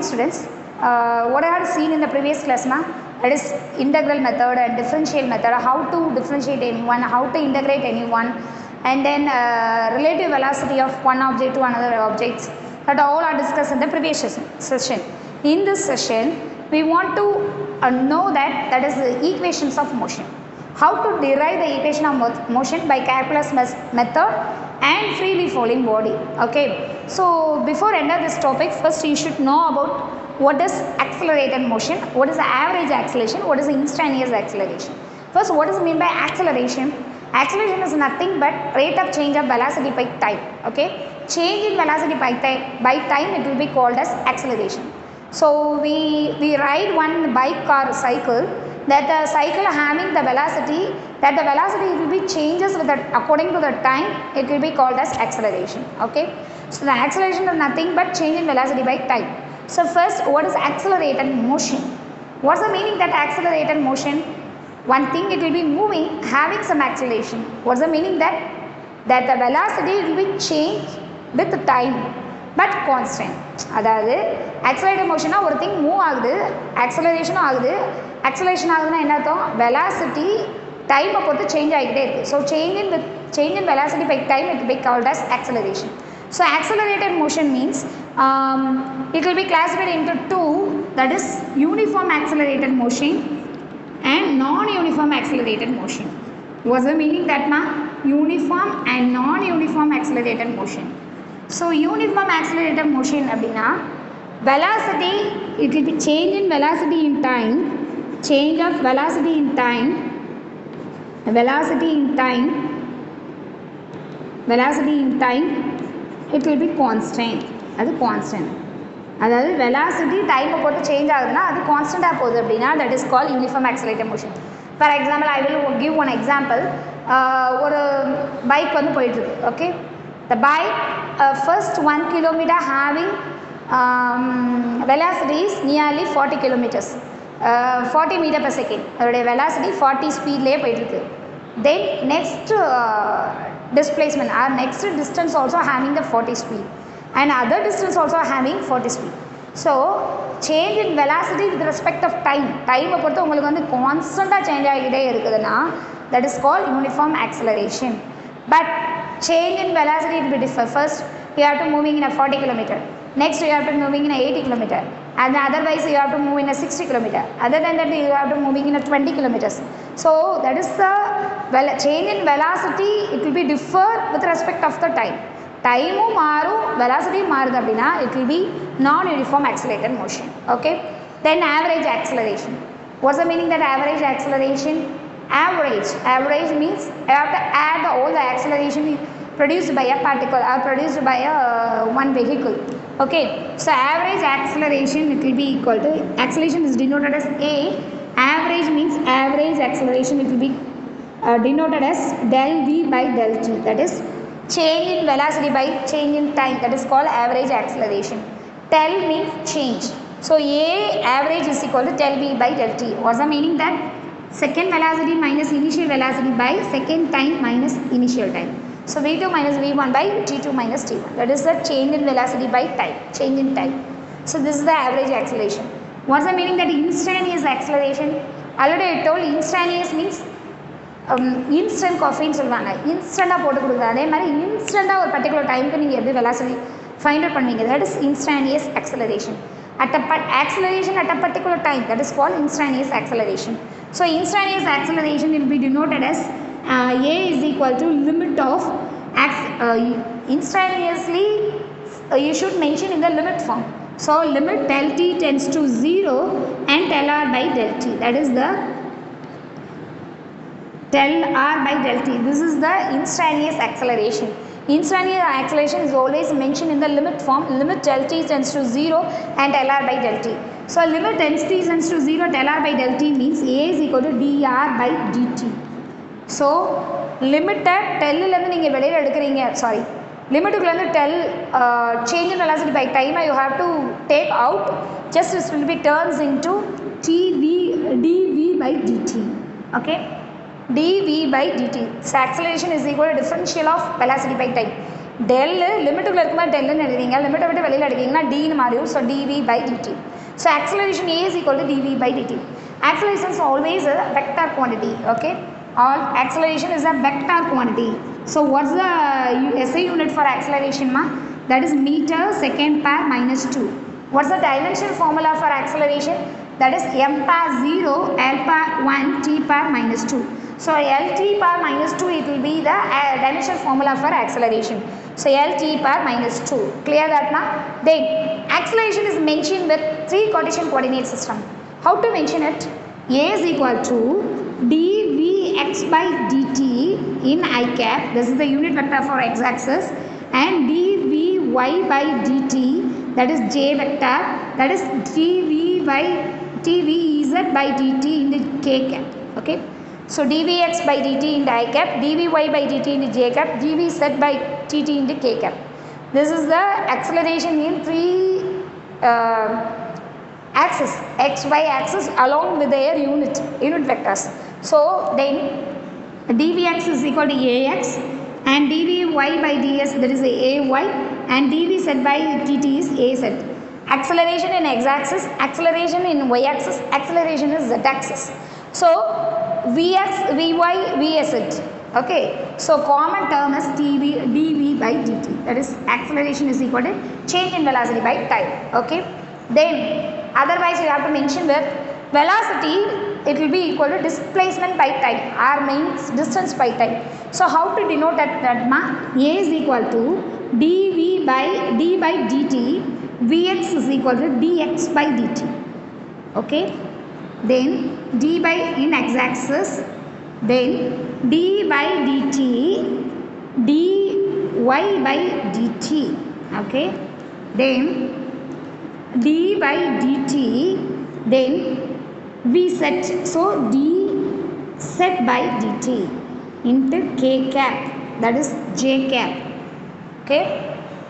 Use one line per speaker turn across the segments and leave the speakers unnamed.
morning students. What I had seen in the previous class, that is integral method and differential method, how to differentiate anyone, how to integrate anyone, and then relative velocity of one object to another objects, that all are discussed in the previous session. In this session, we want to know that is the equations of motion. How to derive the equation of motion by calculus method and freely falling body. Okay, so before enter this topic, first you should know about what is accelerated motion, what is the average acceleration, what is the instantaneous acceleration. First, what is mean by acceleration? Acceleration is nothing but rate of change of velocity by time. Okay, change in velocity by time it will be called as acceleration. So we ride one bike or cycle, that the cycle having the velocity, that the velocity will be changes with according to the time, it will be called as acceleration. Okay, so the acceleration is nothing but change in velocity by time. So first, what is accelerated motion? What's the meaning that accelerated motion? One thing, it will be moving having some acceleration. What's the meaning that the velocity will be changed with time but constant. அதாவது accelerated motion ஒரு thing move ஆகுது, acceleration ஆகுது. acceleration ஆகுதுன்னா என்ன அர்த்தம்? velocity time பொறுத்து change ஆகிட்டே இருக்கு. So change in velocity by time, it will be called as acceleration. So accelerated motion means it will be classified into two, that is uniform accelerated motion and non-uniform accelerated motion. What's the meaning that uniform and non-uniform accelerated motion? So uniform accelerated motion abdina velocity, it will be change in velocity in time, change of velocity in time, velocity in time, it will be constant. அது constant. அதாவது velocity time பொறுத்து change ஆகுதுன்னா அது கான்ஸ்டன்ட்டாக போகுது அப்படின்னா that is called uniform accelerated motion. For example, I will give one example. ஒரு bike வந்து போயிட்டுருக்கு. Okay, the bike first 1 kilometer having velocity is nearly 40 kilometers, 40 meter per second. அதோடைய velocity 40 ஸ்பீட்லேயே போயிட்டுருக்கு. Then next displacement or next distance also having the 40 speed, and other distance also having 40 speed. So change in velocity with respect of time பொறுத்து உங்களுக்கு வந்து கான்ஸ்டண்ட்டாக change ஆகிட்டே இருக்குதுன்னா that is called uniform acceleration. But change in velocity will be differ. First you have to moving in a 40 kilometer, next you have to moving in a 80 kilometer, and otherwise you have to move in a 60 kilometer, other than that you have to moving in a 20 kilometers. So that is the change in velocity, it will be differ with respect of the time. Time மாறும், velocity மாறுது அப்படின்னா it will be non-uniform accelerated motion. Okay, then average acceleration. What's the meaning that average acceleration? Average means you have to add all the acceleration produced by a particle or produced by one vehicle. Okay, so average acceleration, it will be equal to, acceleration is denoted as A. Average means average acceleration, it will be denoted as del V by del T, that is change in velocity by change in time, that is called average acceleration. Del means change. So A average is equal to del V by del T. What's the meaning that? Second velocity minus initial velocity by second time minus initial time. So V2 minus V1 by T2 minus T1. That is the change in velocity by time, change in time. So this is the average acceleration. What's the meaning that instantaneous acceleration? Already I told instantaneous means instant coffee சொல்லுவாங்க, இன்ஸ்டண்ட்டாக போட்டு கொடுக்குறது. அதே மாதிரி இன்ஸ்டண்ட்டாக ஒரு particular டைமுக்கு நீங்கள் எப்படி வெலாசிட்டி ஃபைண்ட் அவுட் பண்ணுவீங்க, that is instantaneous acceleration. Acceleration at a particular time, that is called instantaneous acceleration. So instantaneous acceleration will be denoted as A is equal to limit of instantaneously, you should mention in the limit form. So limit del t tends to 0 and del r by del t, that is the del r by del t. This is the instantaneous acceleration. Instantaneous acceleration is always mentioned in the limit form. Limit del t tends to 0 and del r by del t. So limit del t tends to 0 del r by del t means A is equal to dr by dt. So limited டெல்லிலேருந்து நீங்கள் வெளியில் எடுக்கிறீங்க, sorry லிமிட்டுக்குள்ளேருந்து del change in velocity by time you have to take out, just it will be turns into dv by dt. Okay, dv by dt. So acceleration is equal to differential of velocity by time. del லிமிட்டுக்குள்ள இருக்கும்போது டெல்னு எழுதுவீங்க, லிமிட்டை விட்டு வெளியில் எடுத்தீங்கன்னா dன்னு மாறிடும். So dv by dt. So acceleration A is equal to dv by dt. Acceleration is always a vector quantity. Okay, all acceleration is a vector quantity. So what's the SI unit for acceleration ma? That is meter second per minus 2. What's the dimensional formula for acceleration? That is m per 0 l per 1 t per minus 2. So lt per minus 2 it will be the dimensional formula for acceleration. So lt per minus 2. Clear that now? Then acceleration is mentioned with 3 Cartesian coordinate system. How to mention it? A is equal to dvx by dt in I cap. This is the unit vector for x axis, and dvy by dt, that is j vector, that is tvz by dt in the k cap. Okay, so dvx by dt in the I cap, dvy by dt in the j cap, dvz by dt in the k cap. This is the acceleration in 3 axis, x y axis along with their unit vectors. So then dvx is equal to ax, and dvy by ds, that is ay, and dvz by dt is az. Acceleration in x axis, acceleration in y axis, acceleration is z axis. So vx, vy, vz. Okay, so common term is dv by dt, that is acceleration is equal to change in velocity by time. Okay, then otherwise you have to mention with velocity it will be equal to displacement by time. R means distance by time. So how to denote that ma? A is equal to dv by d by dt, vx is equal to dx by dt. Okay, then d by in x axis, then d by dt, dy by dt. Okay, then d by dt, then v set, so d set by dt into k cap, that is j cap. Okay,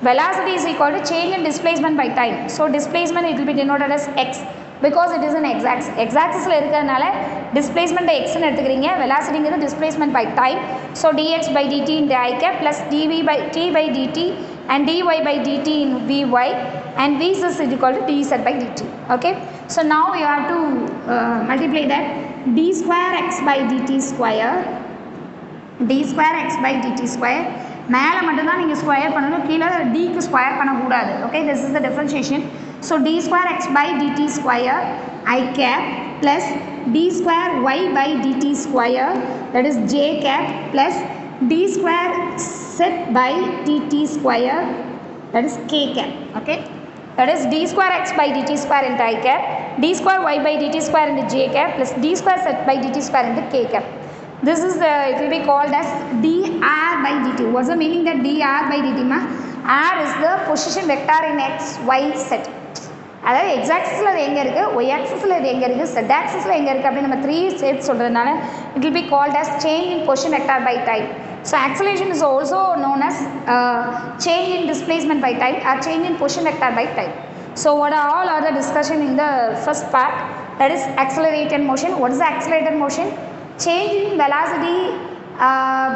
velocity is equal to change in displacement by time. So displacement it will be denoted as x because it is an x axis. X axis la irukadanaala displacement x nu eduthukringa, velocity is displacement by time. So dx by dt into I cap plus dv by t by dt and dy by dt in vy, and v is equal to dz by dt. Okay, so now you have to multiply that d square x by dt square, d square x by dt square. மேலே மட்டும்தான் நீங்கள் square பண்ணணும், கீழே டிக்கு square பண்ணக்கூடாது. Okay, this is the differentiation. So d square x by d t square i cap plus d square y by d t square, that is j cap plus d square z by d t square, that is k cap. Okay, that is d square x by dt square into I cap, d square y by dt square into j cap plus d square z by dt square into k cap. This is the, it will be called as dr by dt. What's the meaning that dr by dt ma? R is the position vector in x y set. அதாவது X ஆக்சிஸில் அது எங்கே இருக்குது, Y ஆக்சிஸில் இது எங்கே இருக்குது, set ஆக்சிஸில் எங்கே இருக்குது அப்படின்னு நம்ம 3 ஸ்டேட்ஸ் சொல்கிறதுனால it will be called as change in position vector by time. So acceleration is also known as change in displacement by time or change in position vector by time. So what are all other discussion in the first part, that is accelerated motion. What is the accelerated motion? Change in velocity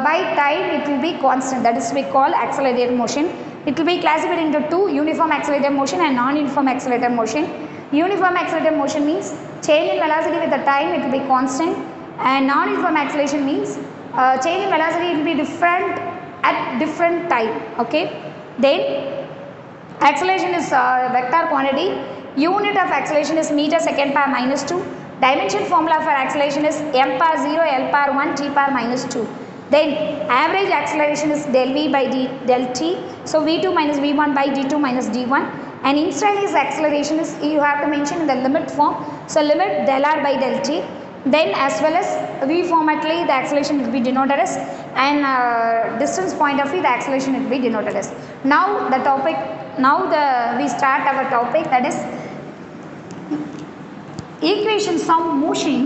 by time it will be constant, that is we call accelerated motion. It will be classified into 2, uniform accelerated motion and non-uniform accelerated motion. Uniform accelerated motion means change in velocity with the time it will be constant, and non-uniform acceleration means change in velocity will be different at different time. Okay, then acceleration is vector quantity. Unit of acceleration is meter second per minus 2. Dimension formula for acceleration is m per 0 l per 1 t per minus 2. Then average acceleration is del v by del t. So v2 minus v1 by d2 minus d1. And instantaneous acceleration is, you have to mention in the limit form. So limit del r by del t. Then as well as v formatly the acceleration will be denoted as, and distance point of view the acceleration will be denoted as. Now the topic, we start our topic, that is equations of motion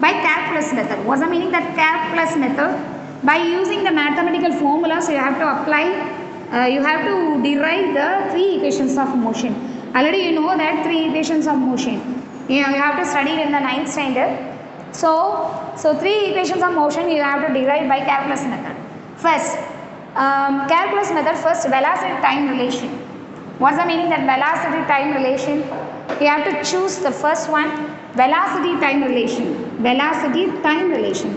by calculus method. What's the meaning that calculus method? By using the mathematical formulas you have to apply, you have to derive the 3 equations of motion. Already you know that 3 equations of motion. You have to study in the 9th standard. So 3 equations of motion you have to derive by calculus method. First, Calculus method, first velocity time relation. What's the meaning that velocity time relation? You have to choose the first one, velocity time relation. Velocity time relation.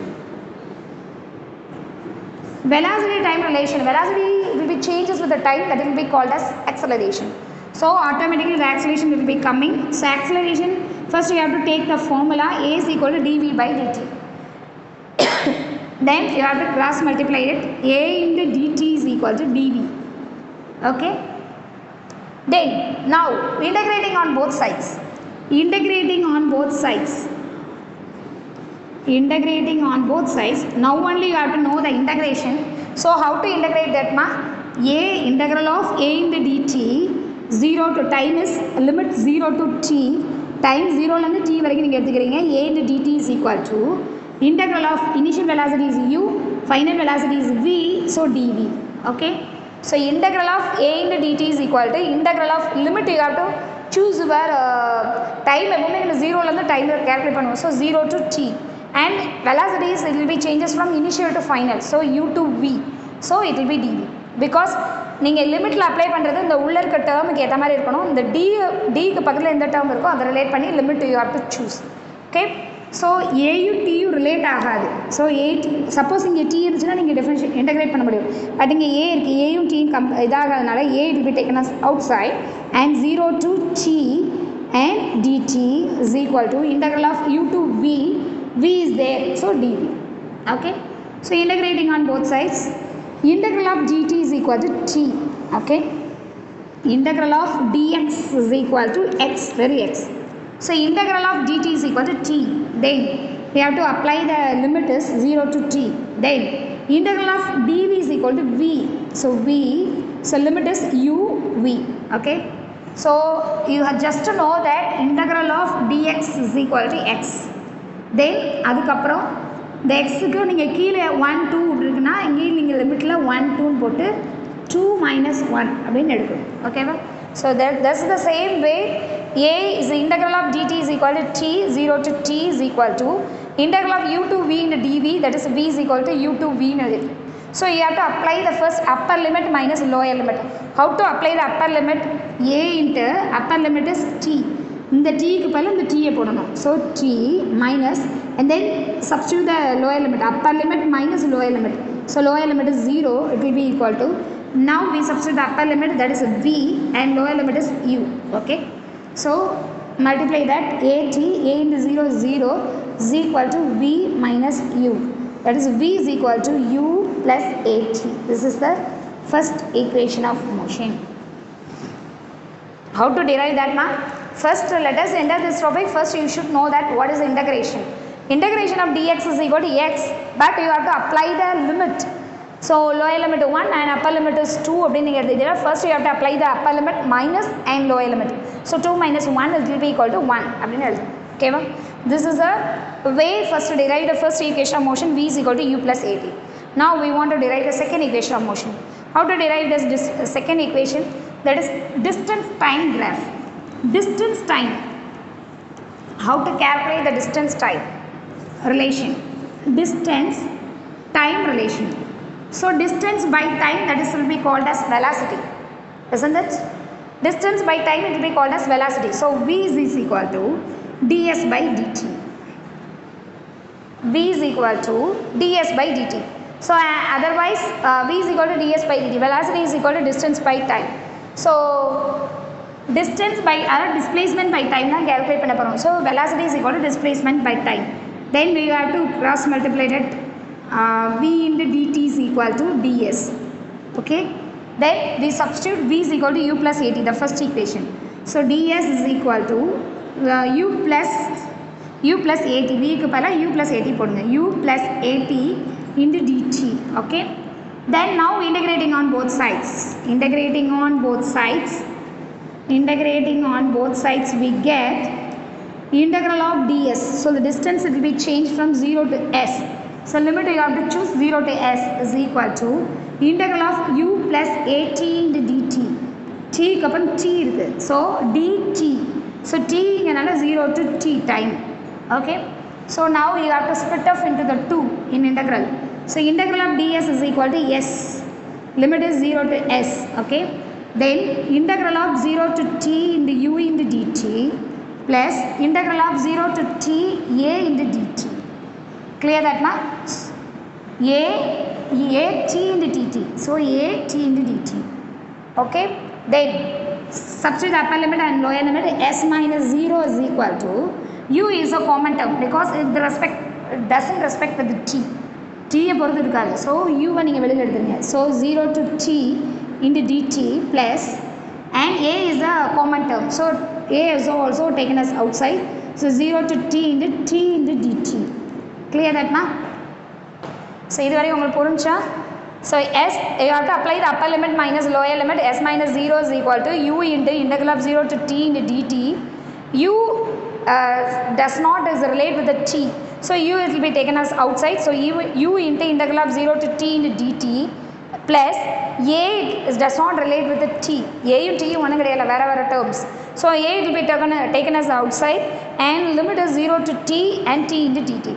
Velocity time relation. Velocity will be changes with the time, that will be called as acceleration. So automatically the acceleration will be coming. So acceleration, first you have to take the formula A is equal to dv by dt. Then you have to cross multiply it. A into dt is equal to dv. Okay. Then now integrating on both sides. Integrating on both sides. Integrating on both sides. Now only you have to know the integration. So how to integrate that ma? A integral of A into dt 0 to time is limit 0 to t. Time 0 and t வரைக்கும் நீங்க எடுத்துக்கிறீங்க. A into dt is equal to integral of initial velocity is u, final velocity is v, so dv. Okay. So integral of A into dt is equal to integral of limit, you have to choose where time எப்பவுமே நம்ம 0 ல இருந்து time calculate பண்ணுவோம். So 0 to t. And velocities, it will be changes from initial to final, so u to v, so it will be dv. Because நீங்கள் லிமிட்டில் apply பண்ணுறது இந்த உள்ள இருக்க டேர்முக்கு ஏற்ற மாதிரி இருக்கணும். இந்த டிக்கு பக்கத்தில் எந்த டேர்ம் இருக்கோ அதை ரிலேட் பண்ணி limit you have to choose. Okay. So ஏயும் டியும் ரிலேட் ஆகாது. ஸோ சப்போஸ் இங்கே டி இருந்துச்சுன்னா நீங்கள் டிஃபரன்ஷியேட் இன்டகிரேட் பண்ண முடியும். பட் இங்கே ஏ இருக்குது, ஏயும் டியும் இதாகிறதுனால A it be taken as outside and 0 to t and dt is equal to integral of u to v. V is there, so dv. Okay. So integrating on both sides, integral of dt is equal to t. Okay. Integral of dx is equal to x, very x. So integral of dt is equal to t. Then we have to apply the limit is 0 to t. Then integral of dv is equal to v. So v, so limit is u v. Okay. So you have just to know that integral of dx is equal to x. Then அதுக்கப்புறம் இந்த எக்ஸுக்கு நீங்கள் கீழே 1 2 இருக்குன்னா இங்கேயும் நீங்கள் லிமிட்டில் 1 2 போட்டு 2 minus 1 அப்படின்னு எடுக்கணும். ஓகேவா? So that's the same way. A is the integral of dt is equal to t, 0 to t is equal to integral of u to v into dv, that is v is equal to u to v. So you have to apply the first upper limit minus lower limit. How to apply the upper limit? A into upper limit is t. இந்த டீக்கு பதில் இந்த டீயை போடணும். So t minus and then substitute the lower limit, upper limit minus lower limit. So lower limit is 0, it will be equal to, now we substitute the upper limit, that is v, and lower limit is u. Okay. So multiply that, at a into 0 is 0 is equal to v minus u, that is v is equal to u plus at. This is the first equation of motion. How to derive that, ma? First let us enter this topic. First you should know that what is integration. Integration of dx is equal to x, but you have to apply the limit. So lower limit 1 and upper limit is 2 அப்படின்னு நீங்கள் எடுத்துக்கிட்டீங்க. First you have to apply the upper limit minus and lower limit. So 2 minus 1 will be equal to 1 அப்படின்னு எழுது. ஓகேவா? This is a way first to derive the first equation of motion, v is equal to u plus at. Now we want to derive the second equation of motion. How to derive this second equation? That is distance time graph. Distance time. How to calculate the distance time relation? Distance time relation. So distance by time, that is will be called as velocity, isn't it? Distance by time, it will be called as velocity. So v is equal to ds by dt. V is equal to ds by dt. So otherwise v is equal to ds by dt. Velocity is equal to distance by time. So distance by displacement by time na calculate பண்ண போறோம். So velocity is equal to displacement by time. Then we have to cross multiply that, v into dt is equal to ds. Okay. Then we substitute v is equal to u plus at, the first equation. So ds is equal to u plus at. v க்கு பதிலா u plus at போடுங்க. u plus at into dt. Okay. Then now integrating on both sides. Integrating on both sides we get integral of ds. So the distance it will be changed from 0 to s. So limit you have to choose 0 to s is equal to integral of u plus at into dt. t க்கு அப்புறம் t இருக்கு. So dt. So t இங்கனால 0 to t time. Okay. So now you have to split off into the 2 in integral. So integral of ds is equal to s. limit is 0 to s, okay. Then integral of 0 to t into u into dt plus integral of 0 to t a into dt. Clear that na? a t into dt, so a t into dt, okay. Then substitute upper limit and lower limit. S minus 0 is equal to u is a common term because it doesn't respect with the t. T பொறுத்து இருக்காது, so u நீங்க வெளியில எடுத்துருங்க. So 0 to t into dt plus and a is a common term, so a is also taken as outside, so 0 to t into dt. Clear that na? So இதுவரை உங்களுக்கு புரிஞ்சா? So s, you have to apply the upper limit minus lower limit. S minus 0 is equal to u into integral of 0 to t into dt. U does not is relate with the t, so u it will be taken as outside, so u into integral of 0 to t into dt plus a does not relate with the t. A u t one கிடையாது, வேற terms, so a it will be taken as outside and limit is 0 to t and t into dt,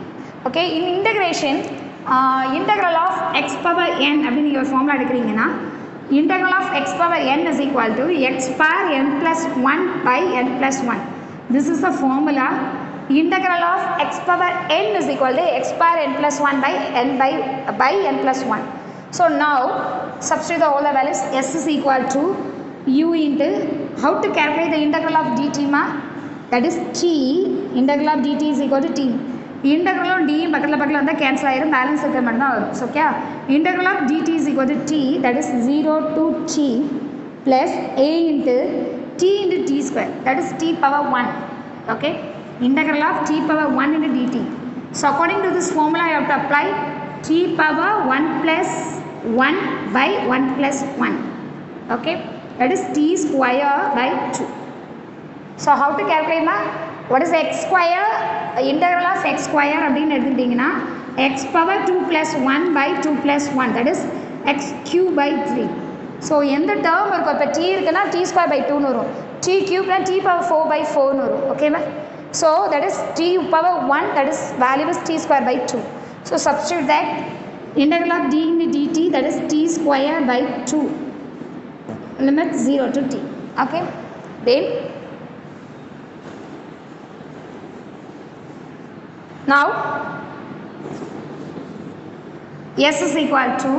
okay. In integration, integral of x power n அப்படி நீங்க ஒரு formula எடுக்கிறீங்கன்னா integral of x power n is equal to x power n plus 1 by n plus 1. This is the formula. Integral of x power n is equal to x power n plus 1 by n plus 1. So now substitute all the values. S is equal to u into, how to calculate the integral of dt ma? That is t, integral of dt is equal to t. Integral of d பக்கத்துல வந்தா cancel ஆயிரும், balance இருக்கிற மட்டும் தான் வரும். Okay, integral of dt is equal to t, that is 0 to t plus a into t into t square, that is t power 1, okay. Integral of t power 1 into dt. So according to this formula you have to apply t power 1 plus 1 by 1 plus 1, okay, that is t square by 2. So how to calculate na? What is x square? Integral of x square அப்படினு எடுத்துக்கிட்டீங்கன்னா x power 2 plus 1 by 2 plus 1, that is x cube by 3. So எந்த term இருக்கும், இப்போ t இருக்குன்னா t square by 2 வரும், t cube னா t power 4 by 4 வரும், ஓகேவா. So that is t power 1, that is value is t square by 2. So substitute that integral of d into dt, that is t square by 2, limit 0 to t, okay. Then now s is equal to,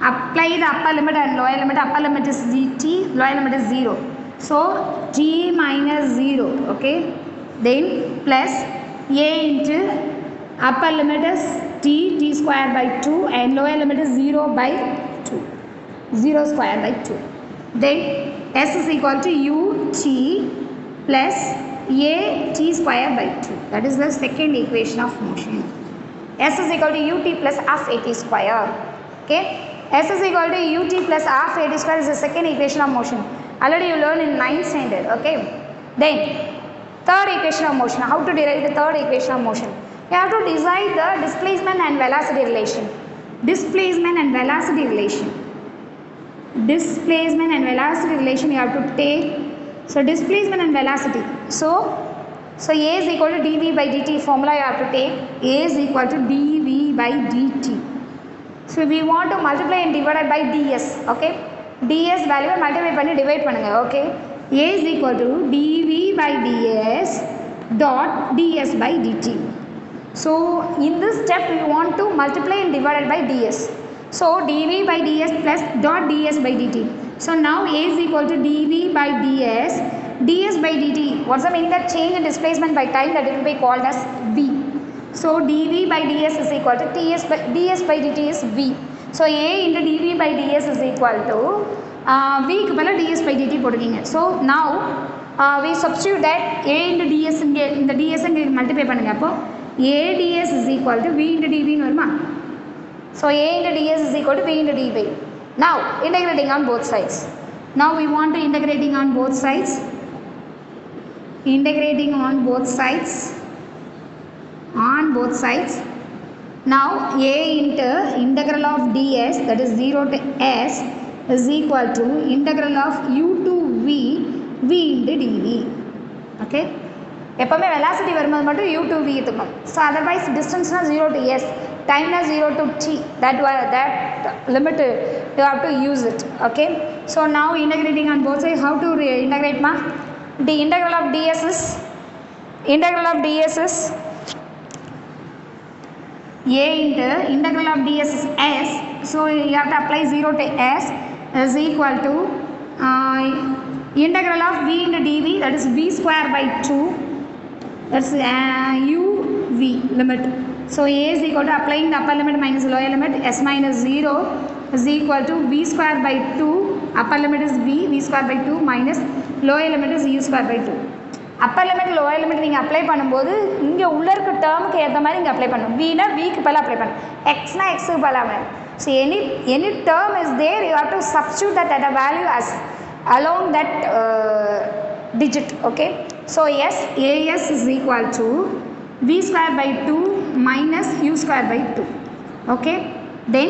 apply the upper limit and lower limit. Upper limit is dt, lower limit is 0, so t minus 0, okay. Then plus a into upper limit is t square by 2 and lower limit is 0 by 2, 0 square by 2. Then s is equal to u t plus a t square by 2, that is the second equation of motion. S is equal to ut plus half at square, okay. S is equal to ut plus half at square is the second equation of motion. Already you learned in 9th standard, okay. Then third equation of motion. How to derive the third equation of motion? You have to decide the displacement and velocity relation. Displacement and velocity relation. Displacement and velocity relation you have to take. So displacement and velocity. So a is equal to dv by dt formula you have to take. A is equal to dv by dt. So we want to multiply and divide by ds, okay. ds value multiply பண்ணி divide பண்ணுங்க, okay. A is equal to dv by ds dot ds by dt. So in this step we want to multiply and divide by ds. So dv by ds plus dot ds by dt. So now A is equal to dv by ds, ds by dt. What's the meaning? That change in displacement by time, that it will be called as v. So dv by ds is equal to ds by dt is v. So A into dv by ds is equal to v க்கு பதிலா ds by dt போடுவீங்க. So now we substitute that a into ds இங்க இந்த ds இங்க multiply பண்ணுங்க. அப்போ a ds is equal to v into dv ன்னு வருமா? So a into ds is equal to v into dv. Now integrating on both sides. Now we want to integrating on both sides. Integrating on both sides. On both sides. Now a into integral of ds, that is 0 to s, is equal to integral of u to v into dv. Okay. எப்பவுமே velocity வரும்போது மட்டும் u to v எடுத்துக்கணும். So otherwise distance na 0 to s, time na 0 to t, that limit you have to use it. Okay, so now integrating on both sides. How to integrate ma? The integral of ds is a into integral of ds is s, so you have to apply 0 to s is equal to integral of v into dv, that is v square by 2, that's u v limit. So a is equal to applying the upper limit minus lower limit, s minus 0 is equal to v square by 2, upper limit is v square by 2 minus lower limit is u square by 2. upper limit lower limit நீங்கள் apply பண்ணும்போது இங்கே உள்ள இருக்க டேர்முக்கு ஏற்ற மாதிரி இங்கே apply பண்ணணும். வினா விக்கு பதிலாக அப்ளை பண்ணணும், எக்ஸ்னா எக்ஸுக்கு பதிலாக. So any term is there, you have to substitute that at a value as along that digit. Okay, so yes, as is equal to v square by 2 minus u square by 2. Okay, then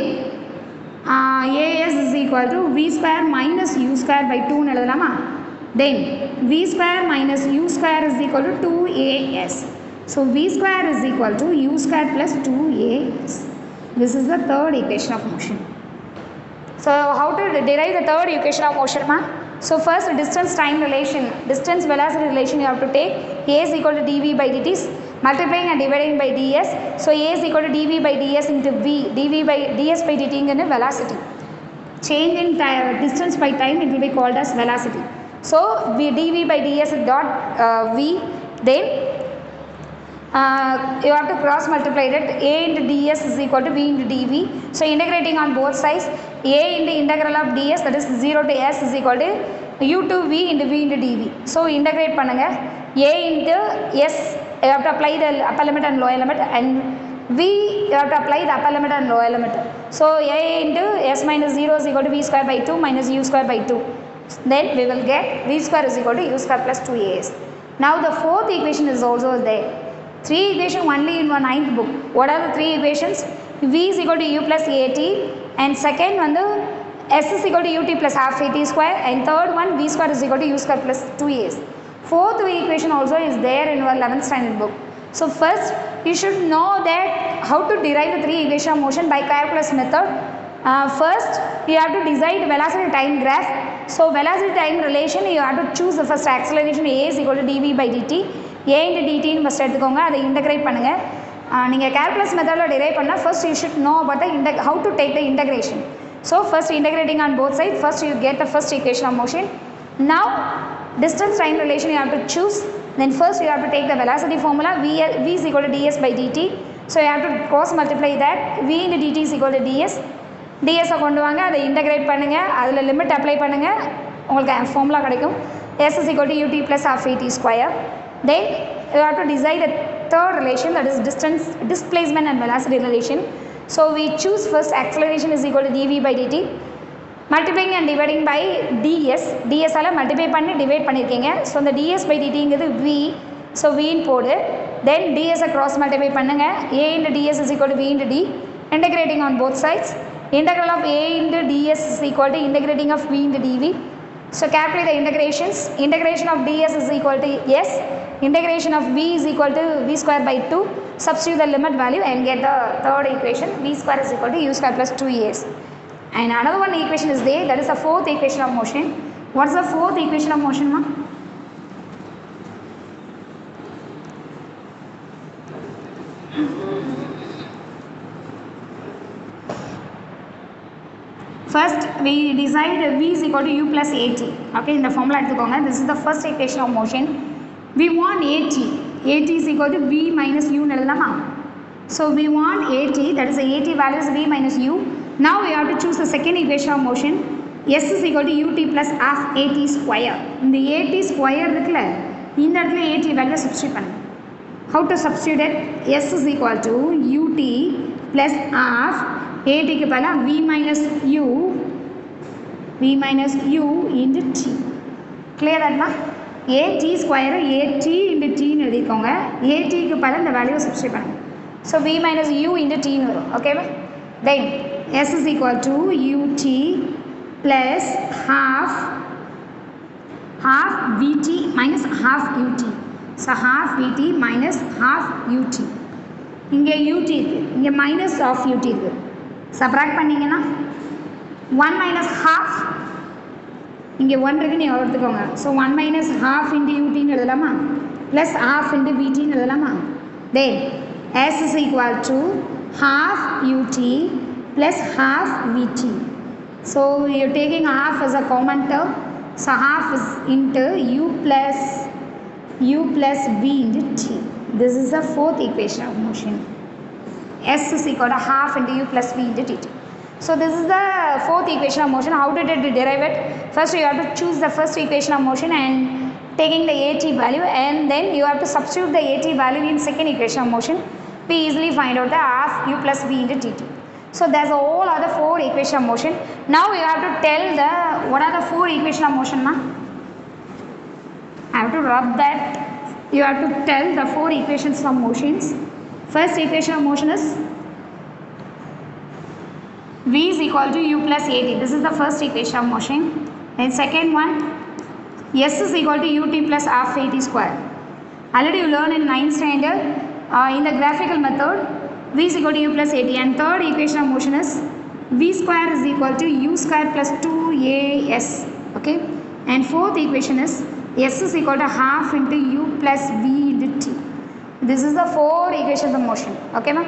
as is equal to v square minus u square by 2 னு எழுதலாமா? Then v square minus u square is equal to 2as. So v square is equal to u square plus 2as. This is the third equation of motion. So how to derive the third equation of motion ma? So first distance time relation, distance velocity relation you have to take. A is equal to dv by dt, multiplying and dividing by ds. So a is equal to dv by ds into v, dv by ds by dt is velocity. Change in distance by time, it will be called as velocity. So dv by ds dot v, then you have to cross multiply that. A into ds is equal to v into dv. So integrating on both sides, a into integral of ds, that is 0 to s is equal to u to v into v into dv. So integrate பண்ணுங்க, a into s you have to apply the upper limit and lower limit, and v you have to apply the upper limit and lower limit. So a into s minus 0 is equal to v square by 2 minus u square by 2. Then we will get v square is equal to u square plus 2as. Now the fourth equation is also there. 3 equations only in one 9th book. What are the 3 equations? V is equal to u plus at, and second one the s is equal to ut plus half at square, and third one v square is equal to u square plus 2as. Fourth equation also is there in our 11th standard book. So first you should know that how to derive the 3 equation of motion by calculus method. First you have to decide velocity time graph. So velocity time relation, you have to choose the first acceleration. A is equal to dv by dt, a into dt னு first எடுத்துக்கோங்க, அதை integrate பண்ணுங்க. நீங்கள் calculus மெத்தடில் drive பண்ணால் first you should know about the how to take the integration. So first integrating on both sides, first you get the first equation of motion. Now distance time relation you have to choose. Then first you have to take the velocity formula, v is equal to ds by dt. So you have to cross multiply that, v into dt is equal to ds. ds கொண்டு வாங்க, அதை integrate பண்ணுங்க, அதில் limit apply பண்ணுங்க, உங்களுக்கு formula கிடைக்கும். s is equal to ut plus half at square. Then you have to decide a third relation, that is distance, displacement and velocity relation. So we choose first acceleration is equal to dv by dt, multiplying and dividing by ds. ds ஆல multiply பண்ணி divide பண்ணிருக்கீங்க. So the ds by dt ங்கிறது v, so v ன்னு போடு. Then ds cross multiply பண்ணுங்க, a into ds is equal to v into d, integrating on both sides. Integral of a into ds is equal to integrating of v into dv. So calculate the integrations. Integration of ds is equal to s, integration of v is equal to v square by 2. Substitute the limit value and get the third equation, v square is equal to u square plus 2as. And another one equation is there, that is the fourth equation of motion. What's the fourth equation of motion ma? First we decide v is equal to u plus at. Okay, in the formula எடுத்துக்கோங்க, this is the first equation of motion. We want at is equal to v minus u னு எழுதலாமா? So we want at, that is the at value is v minus u. Now we have to choose the second equation of motion, s is equal to ut plus half at square. இந்த at square இருக்குல்ல, இந்த இடத்துல at value substitute பண்ணுங்க. How to substitute it? s is equal to ut plus half at க்கு பதிலா v minus u into t. Clear that ma? at square at into t னு எழுதிக்கோங்க, at க்கு பதிலா இந்த வேல்யூ சப்ஸ்டிட்யூட் பண்ணுங்க. So v minus u into t னு வரும். Okay ma? Then s is equal to ut plus half vt minus half ut. So half vt minus half ut. இங்கே ut இருக்கு, இங்கே minus of ut இருக்கு. Subtract பண்ணிங்கன்னா 1 minus half இங்கே 1 இருக்கு நீங்கள் எடுத்துக்கோங்க. ஸோ 1 minus half into utன்னு எழுதலாமா plus half into vtன்னு எழுதலாமா. Then s is equal to half ut plus half vt. So you're taking half as a common term. So half is into u plus v into t. This is the fourth equation of motion. S is equal to half into u plus v into dt. So this is the fourth equation of motion. How did it derive it? First you have to choose the first equation of motion and taking the at value, and then you have to substitute the at value in second equation of motion. We easily find out the half u plus v into dt. So there's all other four equation of motion. Now you have to tell the what are the four equation of motion, ma? I have to rub that. You have to tell the four equations of motions. First equation of motion is v is equal to u plus at. This is the first equation of motion. Then second one, s is equal to ut plus half at square. Already you learned in 9th standard in the graphical method, v is equal to u plus at. And third equation of motion is v square is equal to u square plus 2as. Okay. And fourth equation is s is equal to half into u plus v into t. This is the four equations of motion. Okay ma?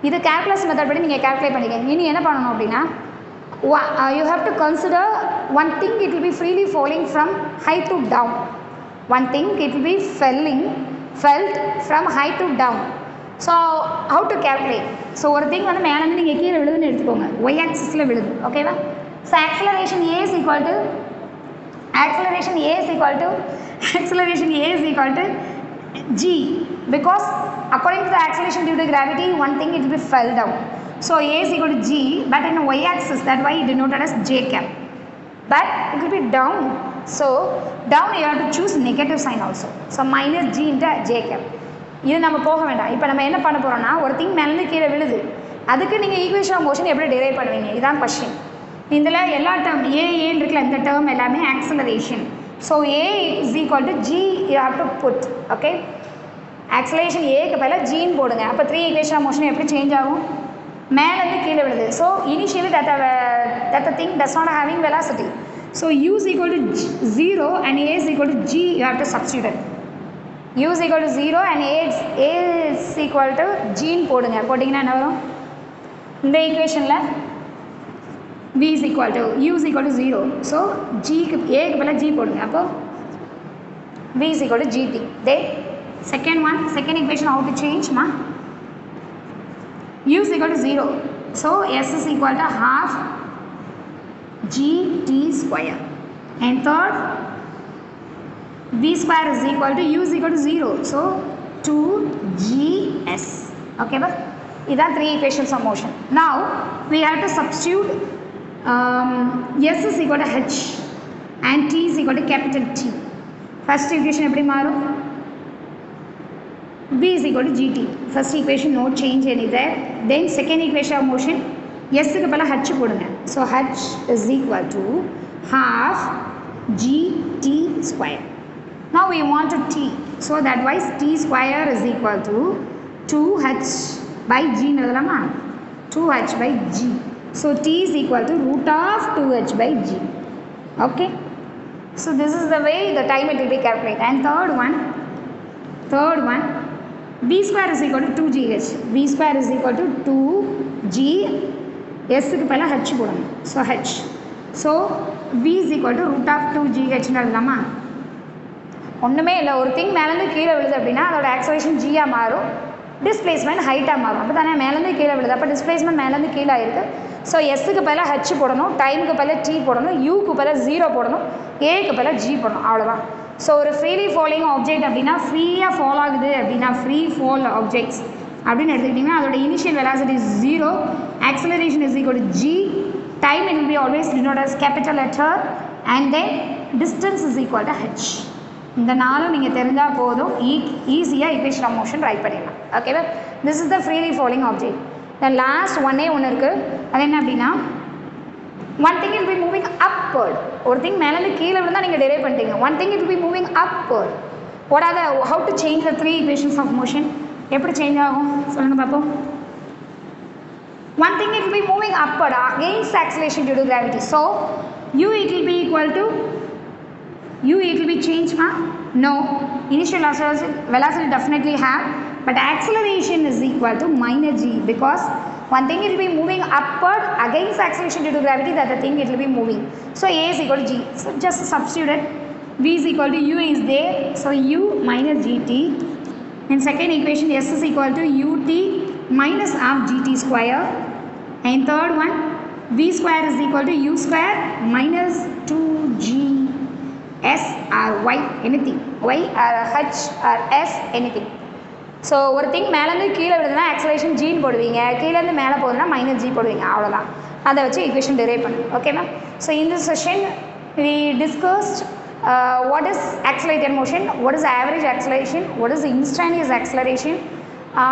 இது calculus method படி நீங்கள் calculate பண்ணிக்கங்க. இனி என்ன பண்ணணும் அப்படின்னா you have to consider one thing, it will be freely falling from high to down. One thing, it will be felt from high to down. So how to calculate? So ஒரு thing வந்து மேலேருந்து நீங்கள் கீழே விழுதுன்னு எடுத்துக்கோங்க. y axisல விழுது. ஓகேவா? So acceleration a is equal to g, because according to the acceleration due to gravity, one thing it will be fell down. So a is equal to g, but in y axis, that why denoted as j cap. But it will be down. So down you have to choose negative sign also. So minus g into j cap. இது நம்ம போக வேண்டாம். இப்போ நம்ம என்ன பண்ண போகிறோம்னா ஒரு திங் மேலேருந்து கீழே விழுது, அதுக்கு நீங்கள் ஈக்குவேஷன் ஆஃப் மோஷன் எப்படி டிரைவ் பண்ணுவீங்க, இதுதான் கொஸ்டின். இதில் எல்லா டேர்ம் ஏன்னு இருக்குல்ல, இந்த டேர்ம் எல்லாமே acceleration. So a is equal to g you have to put. Okay, acceleration ஏக்கு பதிலாக ஜின்னு போடுங்க. அப்போ த்ரீ ஈக்குவேஷன் ஆஃப் மோஷன் எப்படி சேஞ்ச் ஆகும், மேலேருந்து கீழே விழுது. So initially that the thing does not having velocity. So u is equal to 0 and a is equal to g, you have to substitute it. u is equal to 0 and a is equal to g ன்னு போடுங்க. போட்டிங்கன்னா என்ன வரும், இந்த ஈக்குவேஷனில் v is equal to u is equal to 0. So g க்கு a க்கு பதிலாக g போடுங்க. அப்போ v is equal to gt. Then second equation how to change ma, u is equal to 0. So s is equal to half gt square. And third, v square is equal to u is equal to 0. So 2gs. Okay, but these are three equations of motion. Now we have to substitute s is equal to h and t is equal to capital T. First equation eppadi maarum, v is equal to gt. First equation no change any there. Then second equation of motion, s க்கு பதிலா h போடுங்க. So h is equal to half gt square. Now we want to t. So that wise t square is equal to 2h by g ன்னு எழுதலாமா, 2h by g. So t is equal to root of 2h by g. Okay. So this is the way the time it will be calculated. And third one, v square is equal to 2gh. v square is equal to 2g, s க்கு பதிலா h போடணும். So h. So v is equal to root of 2gh ன்னு எழுதலாமா. ஒன்றுமே இல்லை, ஒரு thing மேலேருந்து கீழே விழுது அப்படின்னா அதோட ஆக்சலேஷன் ஜியாக மாறும், டிஸ்பிளேஸ்மெண்ட் ஹைட்டாக மாறும். அப்போ தானே மேலேருந்து கீழே விழுது, அப்போ டிஸ்பிளேஸ்மெண்ட் மேலேருந்து கீழே ஆயிருக்கு. ஸோ எஸ்ஸுக்கு பதிலாக ஹச் போடணும், டைமுக்கு பதிலாக டி போடணும், யூக்கு பதிலாக 0 போடணும், ஏக்கு பதிலாக ஜி போடணும், அவ்வளோதான். ஸோ ஒரு ஃப்ரீலி ஃபாலிங் ஆப்ஜெக்ட் அப்படின்னா ஃப்ரீயாக ஃபால் ஆகுது அப்படின்னா ஃப்ரீ ஃபால் ஆப்ஜெக்ட்ஸ் அப்படின்னு எடுத்துக்கிட்டிங்கன்னா அதோட initial velocity is 0, acceleration is equal to g, time it will be always denote as capital letter, and then distance is equal to h. இந்த நாளும் நீங்கள் தெரிஞ்சால் போதும், ஈஸியாக ஈக்குவேஷன் ஆஃப் மோஷன் ரைட் பண்ணிடலாம். ஓகேவா? This is the freely falling object. The last ஒன்னே ஒன்று இருக்குது, அது என்ன அப்படின்னா one thing it be moving upward. ஒரு திங் மேலேருந்து கீழே விழுந்தால் நீங்கள் டெரைவ் பண்ணிட்டீங்க. One thing it be moving upward. What are the how to change the three equations of motion, எப்படி சேஞ்ச் ஆகும் சொல்லுங்கள் பார்ப்போம். One thing, it will be moving upward against acceleration due to gravity. So u it will be equal to u it will be changed, no, initial velocity definitely have, but acceleration is equal to minus g, because one thing it will be moving upward against acceleration due to gravity, the other thing it will be moving. So a is equal to g. So just substitute it. V is equal to u is there, so u minus gt. In second equation, s is equal to ut minus half gt square. And third one, v square is equal to u square minus 2g s or y, anything, y or h or s, anything. So ஒரு thing மேலேருந்து கீழே விடுதுன்னா acceleration ஜின்னு போடுவீங்க, கீழேருந்து மேலே போகுதுன்னா minus G போடுவீங்க, அவ்வளோதான். அதை வச்சு ஈக்குவேஷன் டிரைவ் பண்ணுங்க. Okay ma'am. ஸோ இந்த session we discussed what is accelerated motion, what is average acceleration, what is instantaneous acceleration,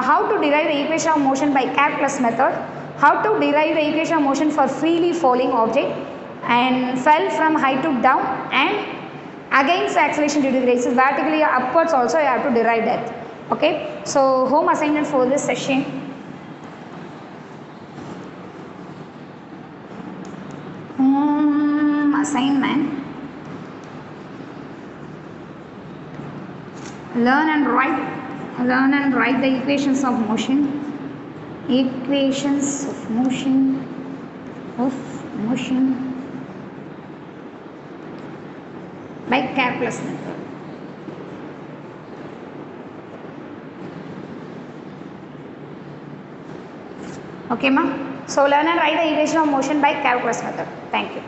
how to derive the equation of motion by calculus method, how to derive the equation of motion for freely falling object and fell from height to down, and against acceleration due to gravity, vertically upwards also you have to derive that. Okay, so home assignment for this session. Assignment, learn and write the equations of motion by calculus method. Okay, ma'am. So learn and write the equation of motion by calculus method. Thank you.